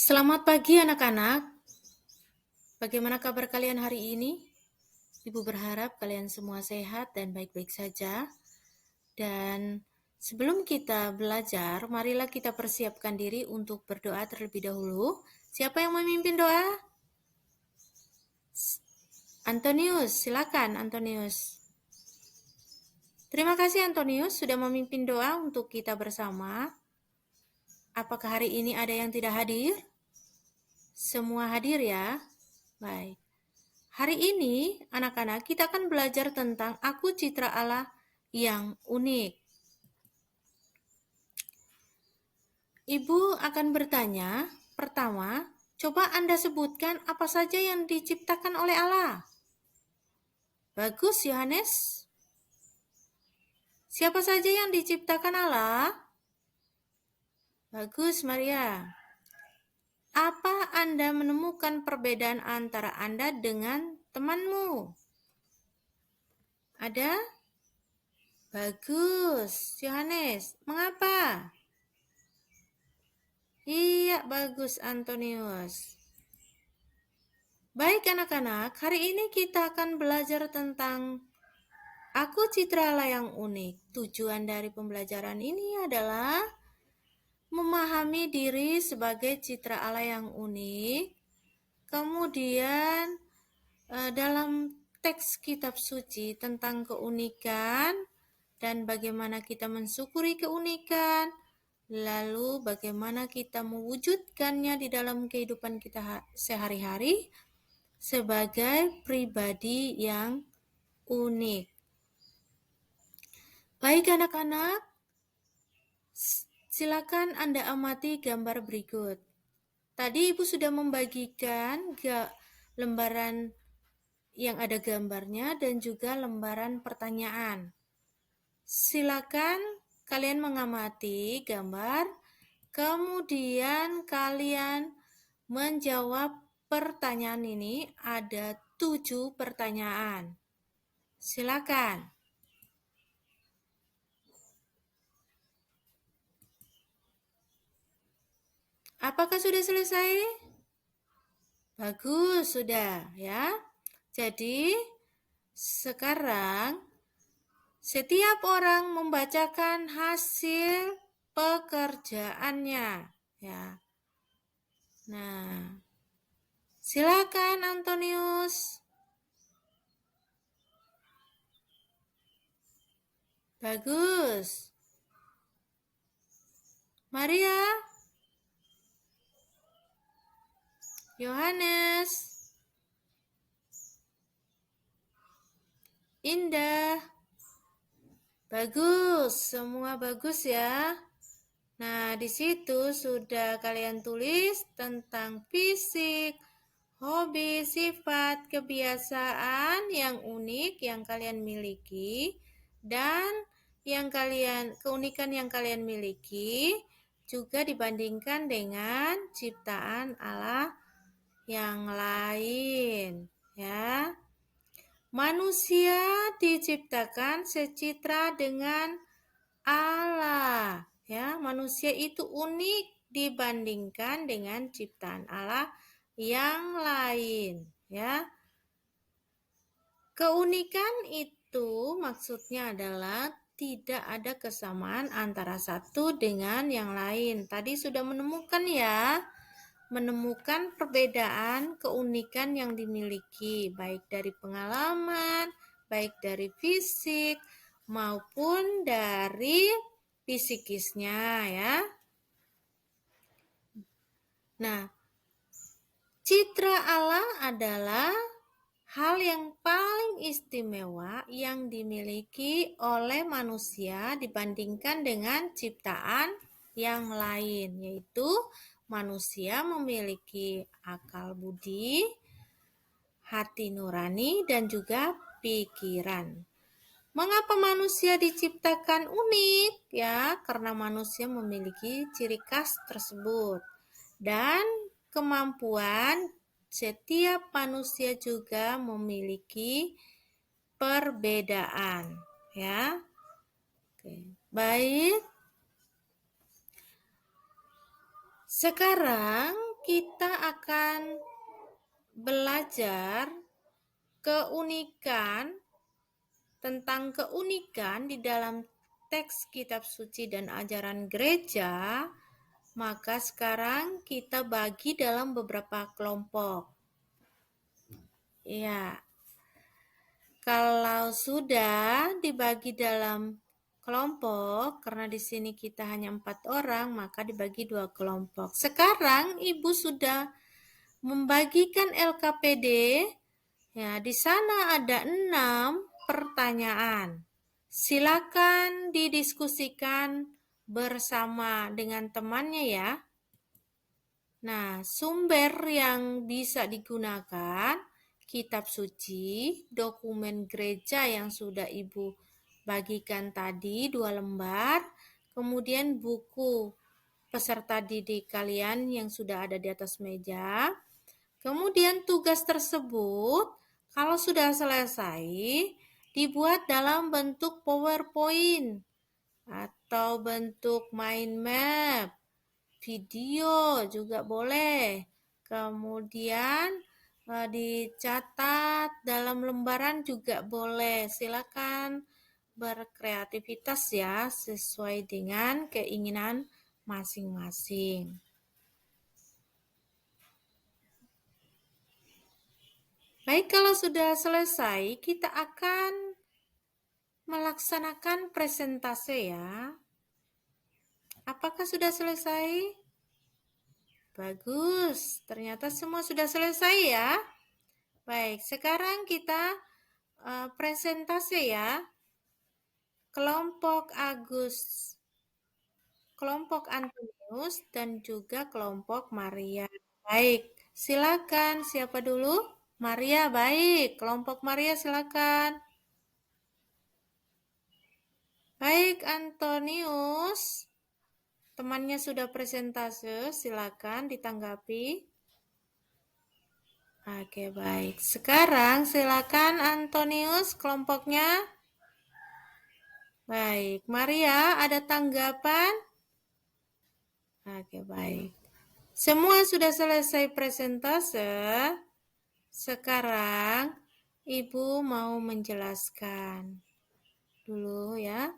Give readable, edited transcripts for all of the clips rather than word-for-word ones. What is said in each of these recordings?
Selamat pagi anak-anak. Bagaimana kabar kalian hari ini? Ibu berharap kalian semua sehat dan baik-baik saja. Dan sebelum kita belajar, marilah kita persiapkan diri untuk berdoa terlebih dahulu. Siapa yang memimpin doa? Antonius, silakan Antonius. Terima kasih Antonius sudah memimpin doa untuk kita bersama. Apakah hari ini ada yang tidak hadir? Semua hadir ya? Baik. Hari ini, anak-anak, kita akan belajar tentang Aku Citra Allah yang unik. Ibu akan bertanya, pertama, coba Anda sebutkan apa saja yang diciptakan oleh Allah. Bagus, Yohanes. Siapa saja yang diciptakan Allah? Bagus, Maria. Apa Anda menemukan perbedaan antara Anda dengan temanmu? Ada? Bagus, Yohanes. Mengapa? Iya, bagus Antonius. Baik anak-anak, hari ini kita akan belajar tentang Aku Citra Allah yang unik. Tujuan dari pembelajaran ini adalah memahami diri sebagai citra Allah yang unik. Kemudian dalam teks kitab suci tentang keunikan dan bagaimana kita mensyukuri keunikan. Lalu bagaimana kita mewujudkannya di dalam kehidupan kita sehari-hari sebagai pribadi yang unik. Baik anak-anak, silakan Anda amati gambar berikut. Tadi Ibu sudah membagikan lembaran yang ada gambarnya dan juga lembaran pertanyaan. Silakan kalian mengamati gambar, kemudian kalian menjawab pertanyaan ini. Ada 7 pertanyaan. Silakan. Apakah sudah selesai? Bagus, sudah ya. Jadi, sekarang setiap orang membacakan hasil pekerjaannya ya. Nah, silakan Antonius. Bagus. Maria. Yohanes. Indah. Bagus, semua bagus ya. Nah, di situ sudah kalian tulis tentang fisik, hobi, sifat, kebiasaan yang unik yang kalian miliki dan keunikan yang kalian miliki juga dibandingkan dengan ciptaan Allah yang lain, ya. Manusia diciptakan secitra dengan Allah, ya. Manusia itu unik dibandingkan dengan ciptaan Allah yang lain, ya. Keunikan itu maksudnya adalah tidak ada kesamaan antara satu dengan yang lain. Tadi sudah menemukan ya, menemukan perbedaan keunikan yang dimiliki, baik dari pengalaman, baik dari fisik, maupun dari psikisnya ya. Nah, citra Allah adalah hal yang paling istimewa yang dimiliki oleh manusia dibandingkan dengan ciptaan yang lain, yaitu manusia memiliki akal budi, hati nurani, dan juga pikiran. Mengapa manusia diciptakan unik? Ya, karena manusia memiliki ciri khas tersebut. Dan kemampuan setiap manusia juga memiliki perbedaan, ya. Oke, baik. Sekarang kita akan belajar tentang keunikan di dalam teks kitab suci dan ajaran gereja. Maka sekarang kita bagi dalam beberapa kelompok. Ya, kalau sudah dibagi dalam kelompok, karena di sini kita hanya 4 orang, maka dibagi 2 kelompok. Sekarang Ibu sudah membagikan LKPD. Ya, di sana ada 6 pertanyaan. Silakan didiskusikan bersama dengan temannya ya. Nah, sumber yang bisa digunakan kitab suci, dokumen gereja yang sudah Ibu bagikan tadi 2 lembar, kemudian buku peserta didik kalian yang sudah ada di atas meja. Kemudian tugas tersebut kalau sudah selesai dibuat dalam bentuk PowerPoint atau bentuk mind map. Video juga boleh. Kemudian dicatat dalam lembaran juga boleh. Silakan berkreativitas ya, sesuai dengan keinginan masing-masing. Baik, kalau sudah selesai, kita akan melaksanakan presentase ya. Apakah sudah selesai? Bagus, ternyata semua sudah selesai ya. Baik, sekarang kita presentase ya. Kelompok Agus, kelompok Antonius, dan juga kelompok Maria. Baik, silakan. Siapa dulu? Maria, baik. Kelompok Maria silakan. Baik, Antonius. Temannya sudah presentase, silakan ditanggapi. Oke, baik. Sekarang silakan Antonius kelompoknya. Baik, Maria ada tanggapan? Oke, baik. Semua sudah selesai presentase. Sekarang Ibu mau menjelaskan dulu ya.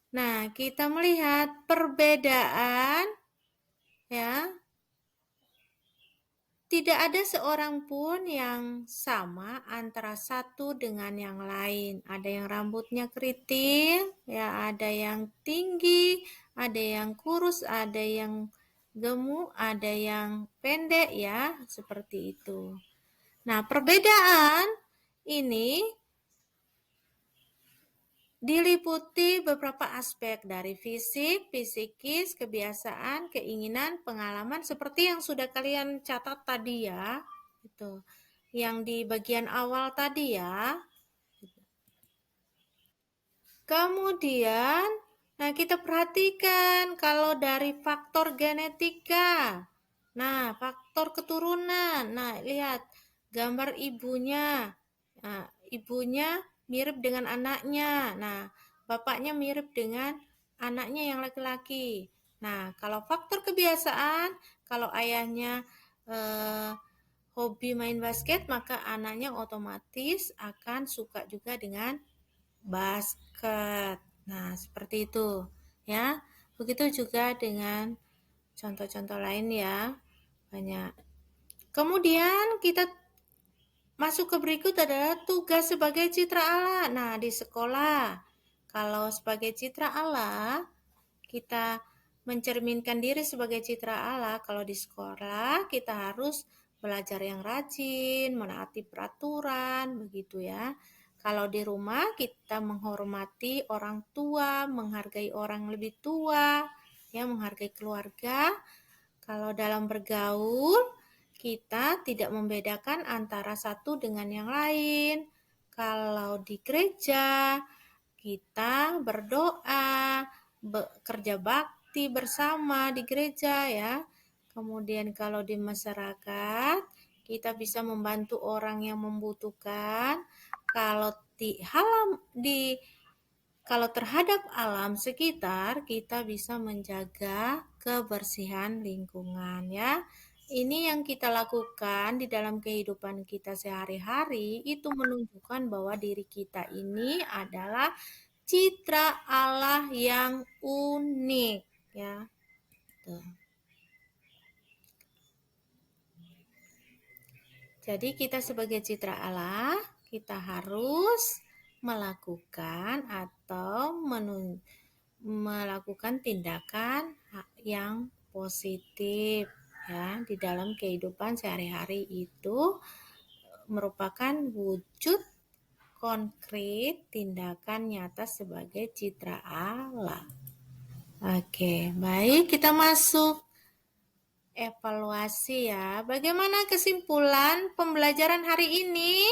Nah, kita melihat perbedaan ya. Tidak ada seorang pun yang sama antara satu dengan yang lain. Ada yang rambutnya keriting, ya ada yang tinggi, ada yang kurus, ada yang gemuk, ada yang pendek ya, seperti itu. Nah, perbedaan ini diliputi beberapa aspek dari fisik, psikis, kebiasaan, keinginan, pengalaman seperti yang sudah kalian catat tadi ya. Itu. Yang di bagian awal tadi ya. Kemudian, nah kita perhatikan kalau dari faktor genetika. Nah, faktor keturunan. Nah, lihat gambar ibunya. Nah, ibunya mirip dengan anaknya. Nah, bapaknya mirip dengan anaknya yang laki-laki. Nah, kalau faktor kebiasaan, kalau ayahnya hobi main basket, maka anaknya otomatis akan suka juga dengan basket. Nah, seperti itu ya. Begitu juga dengan contoh-contoh lain ya. Banyak. Kemudian kita masuk ke berikut adalah tugas sebagai citra Allah. Nah, di sekolah, kalau sebagai citra Allah, kita mencerminkan diri sebagai citra Allah. Kalau di sekolah, kita harus belajar yang rajin, menaati peraturan, begitu ya. Kalau di rumah, kita menghormati orang tua, menghargai orang lebih tua, ya, menghargai keluarga. Kalau dalam bergaul, kita tidak membedakan antara satu dengan yang lain. Kalau di gereja, kita berdoa, bekerja bakti bersama di gereja ya. Kemudian kalau di masyarakat, kita bisa membantu orang yang membutuhkan. Kalau terhadap alam sekitar, kita bisa menjaga kebersihan lingkungan ya. ini yang kita lakukan di dalam kehidupan kita sehari-hari itu menunjukkan bahwa diri kita ini adalah citra Allah yang unik, ya. Tuh. Jadi kita sebagai citra Allah, kita harus melakukan atau melakukan tindakan yang positif, ya, di dalam kehidupan sehari-hari itu merupakan wujud konkret tindakan nyata sebagai citra Allah. Oke, baik, kita masuk evaluasi ya. Bagaimana kesimpulan pembelajaran hari ini?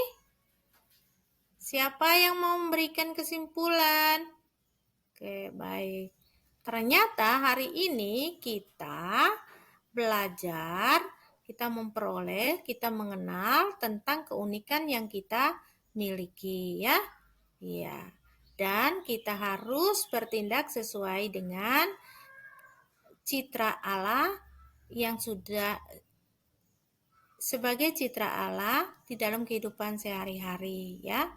Siapa yang mau memberikan kesimpulan? Oke, baik. Ternyata hari ini kita belajar, kita memperoleh, kita mengenal tentang keunikan yang kita miliki, ya. Iya. Dan kita harus bertindak sesuai dengan citra Allah yang sudah sebagai citra Allah di dalam kehidupan sehari-hari, ya.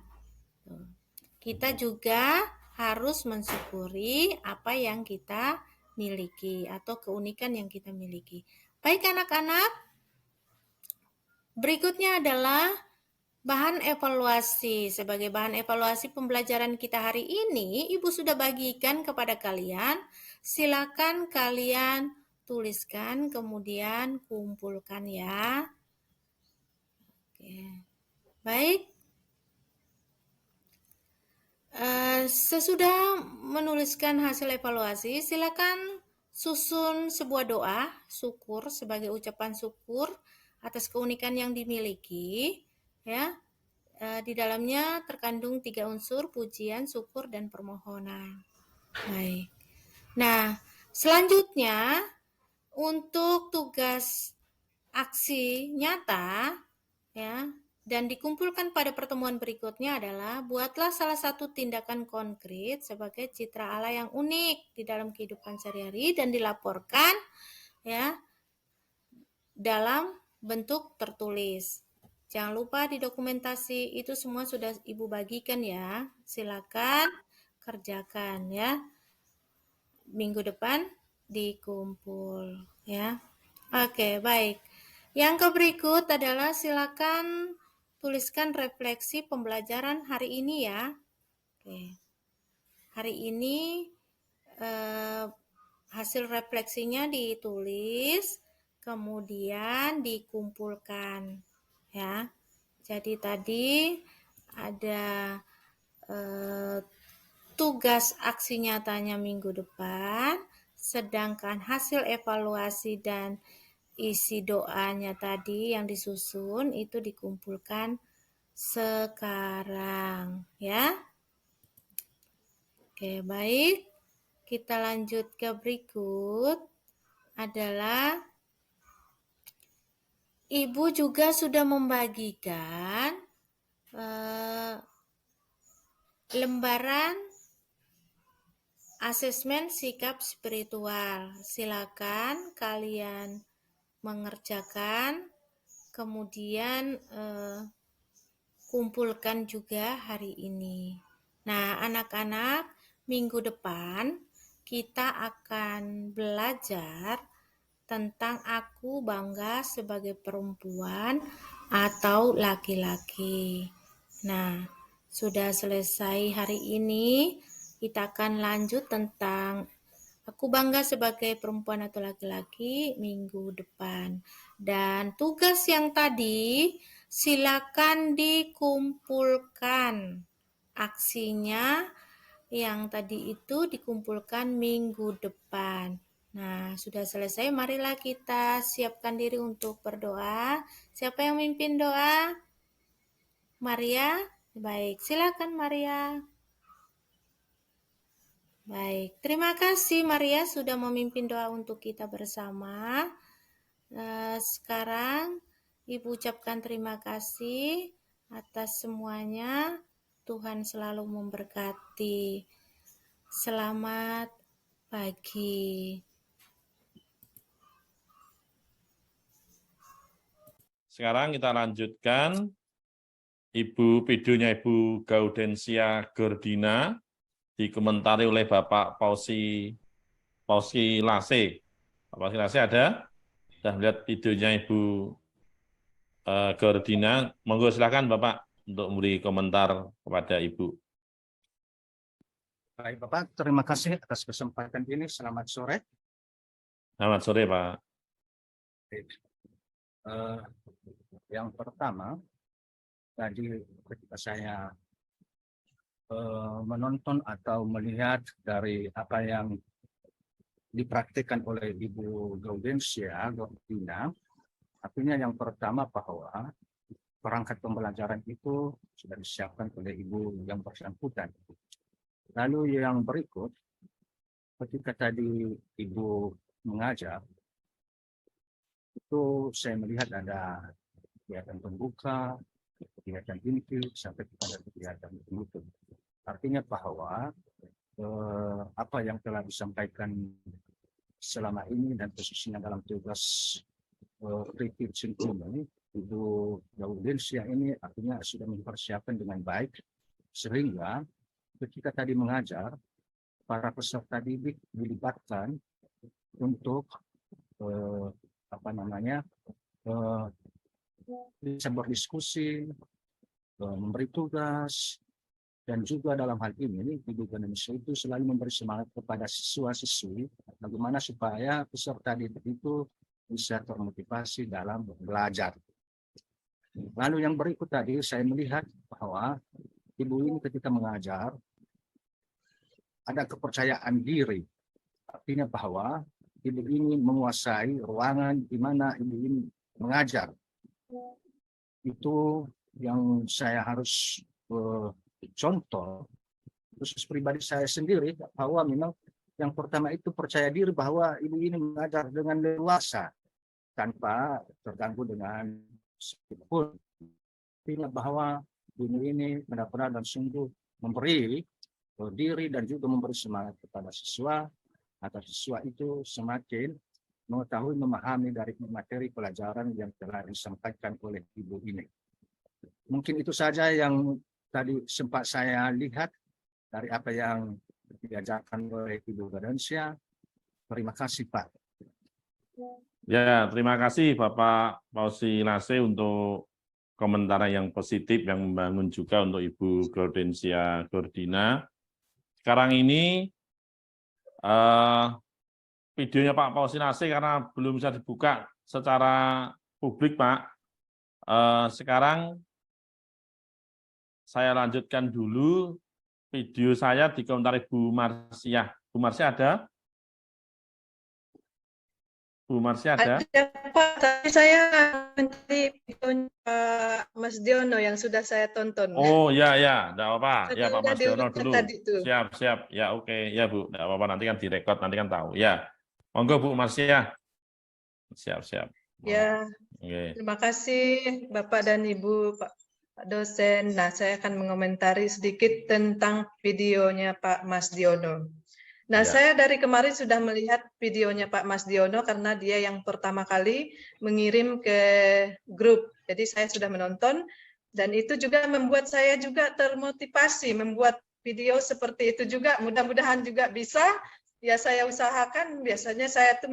Kita juga harus mensyukuri apa yang kita miliki atau keunikan yang kita miliki. Baik anak-anak, berikutnya adalah bahan evaluasi. Sebagai bahan evaluasi pembelajaran kita hari ini, Ibu sudah bagikan kepada kalian. Silakan kalian tuliskan, kemudian kumpulkan ya. Oke. Baik. Sesudah menuliskan hasil evaluasi, silakan susun sebuah doa syukur sebagai ucapan syukur atas keunikan yang dimiliki, ya. Di dalamnya terkandung 3 unsur, pujian, syukur, dan permohonan. Baik. Nah, selanjutnya untuk tugas aksi nyata, ya, dan dikumpulkan pada pertemuan berikutnya adalah buatlah salah satu tindakan konkret sebagai citra Allah yang unik di dalam kehidupan sehari-hari dan dilaporkan, ya, dalam bentuk tertulis. Jangan lupa di dokumentasi itu semua sudah Ibu bagikan ya. Silakan kerjakan ya. Minggu depan dikumpul ya. Oke, baik. Yang berikut adalah silakan tuliskan refleksi pembelajaran hari ini ya. Oke. Hari ini hasil refleksinya ditulis, kemudian dikumpulkan ya. Jadi tadi ada tugas aksi nyatanya minggu depan, sedangkan hasil evaluasi dan isi doanya tadi yang disusun itu dikumpulkan sekarang ya. Oke, baik. Kita lanjut ke berikut adalah Ibu juga sudah membagikan lembaran asesmen sikap spiritual. Silakan kalian mengerjakan, kemudian kumpulkan juga hari ini. Nah, anak-anak, minggu depan kita akan belajar tentang aku bangga sebagai perempuan atau laki-laki. Nah, sudah selesai hari ini, kita akan lanjut tentang aku bangga sebagai perempuan atau laki-laki minggu depan. Dan tugas yang tadi silakan dikumpulkan. Aksinya yang tadi itu dikumpulkan minggu depan. Nah, sudah selesai. Marilah kita siapkan diri untuk berdoa. Siapa yang memimpin doa? Maria? Baik, silakan Maria. Baik, terima kasih Maria sudah memimpin doa untuk kita bersama. Sekarang Ibu ucapkan terima kasih atas semuanya. Tuhan selalu memberkati. Selamat pagi. sekarang kita lanjutkan videonya Ibu Gaudensia Gordina dikomentari oleh Bapak Pausi Lase. Bapak Pausi Lase ada? Sudah melihat videonya Ibu Gordina? Monggo silakan Bapak untuk memberi komentar kepada Ibu. Baik Bapak, terima kasih atas kesempatan ini. Selamat sore. Selamat sore Pak. Yang pertama, tadi ketika saya menonton atau melihat dari apa yang dipraktikkan oleh Ibu Gaudensia Gordina, artinya yang pertama bahwa perangkat pembelajaran itu sudah disiapkan oleh Ibu yang bersangkutan. Lalu yang berikut, ketika tadi Ibu mengajar, itu saya melihat ada kegiatan pembuka, kegiatan inti, sampai kepada kegiatan penutup. Artinya bahwa apa yang telah disampaikan selama ini dan khususnya dalam tugas pre-teaching ini, Ibu Gaudensia ini artinya sudah mempersiapkan dengan baik, sehingga ketika tadi mengajar, para peserta didik dilibatkan untuk bisa berdiskusi, memberi tugas, dan juga dalam hal ini Ibu Gaudensia itu selalu memberi semangat kepada siswa-siswi bagaimana supaya peserta didik itu bisa termotivasi dalam belajar. Lalu yang berikut tadi saya melihat bahwa Ibu ini ketika mengajar ada kepercayaan diri, artinya bahwa Ibu ini menguasai ruangan di mana Ibu ini mengajar. Itu yang saya harus contoh khusus pribadi saya sendiri, bahwa memang yang pertama itu percaya diri bahwa Ibu ini mengajar dengan leluasa tanpa terganggu dengan sedikitpun. Artinya bahwa Ibu ini benar-benar dan sungguh memberi diri dan juga memberi semangat kepada siswa, agar siswa itu semakin mengetahui, memahami dari materi pelajaran yang telah disampaikan oleh Ibu ini. Mungkin itu saja yang tadi sempat saya lihat dari apa yang diajarkan oleh Ibu Gaudensia. Terima kasih Pak. Ya, terima kasih Bapak Pausi Lase untuk komentar yang positif, yang membangun juga untuk Ibu Gaudensia Gordina. Sekarang ini videonya Pak Pausi Lase karena belum bisa dibuka secara publik Pak. Sekarang saya lanjutkan dulu video saya dikomentari Bu Marsiah. Bu Marsiah ada? Bu Marsiah ada? Ada Pak, tapi saya mencari videonya Pak Mas Diono yang sudah saya tonton. Oh ya, tidak apa-apa. Ya Pak Mas Diono dulu. Tadi Siap. Ya oke. Ya Bu, tidak apa-apa. Nanti kan direkod, nanti kan tahu. Ya, monggo Bu Marsiah. Siap. Ya, Oke. Terima kasih Bapak dan Ibu Pak dosen. Nah, saya akan mengomentari sedikit tentang videonya Pak Mas Diono. Nah, saya dari kemarin sudah melihat videonya Pak Mas Diono karena dia yang pertama kali mengirim ke grup. Jadi saya sudah menonton dan itu juga membuat saya juga termotivasi membuat video seperti itu juga. Mudah-mudahan juga bisa. Ya saya usahakan, biasanya saya tuh